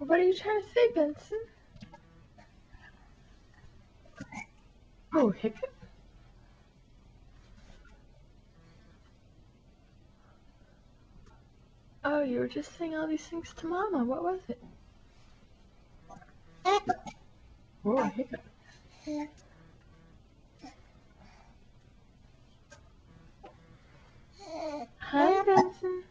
What are you trying to say, Benson? Oh, hiccup? Oh, you were just saying all these things to Mama. What was it? Oh, hiccup. Hi, Benson.